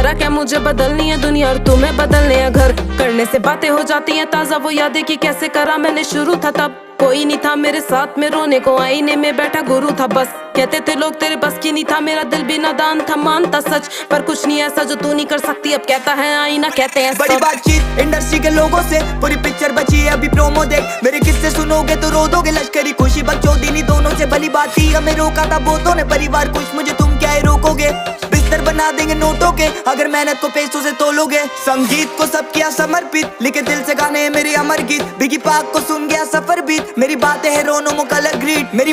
बोला क्या मुझे बदलनी है दुनिया और तुम्हें बदलने हैं घर। करने से बातें हो जाती हैं ताजा, वो यादें कि कैसे करा मैंने शुरू था तब। कोई नहीं था मेरे साथ में रोने को, आईने में बैठा गुरु था बस। कहते थे लोग तेरे बस की नहीं था, मेरा दिल भी नादान था, मानता सच। पर कुछ नहीं ऐसा जो तू नहीं कर सकती, अब कहता है आईना, कहते हैं बड़ी बातचीत इंडस्ट्री के लोगों से, पूरी पिक्चर बची है अभी प्रोमो देख। मेरे किस्से सुनोगे तो रो दोगे, लश्करी खुशी बकचोदी दोनों से भली बात थी। हमें रोका था बहुतों ने, परिवार कुछ मुझे तुम क्या ही रोकोगे। बिस्तर बना देंगे नोटों के अगर मेहनत को पैसों से तोलोगे। संगीत को सब किया समर्पित, लिखे दिल से गाने मेरे अमर गीत। बिगी पाक को सुन गया सफर बीत, मेरी बातें है रोनो मुकलर ग्रीट। मेरी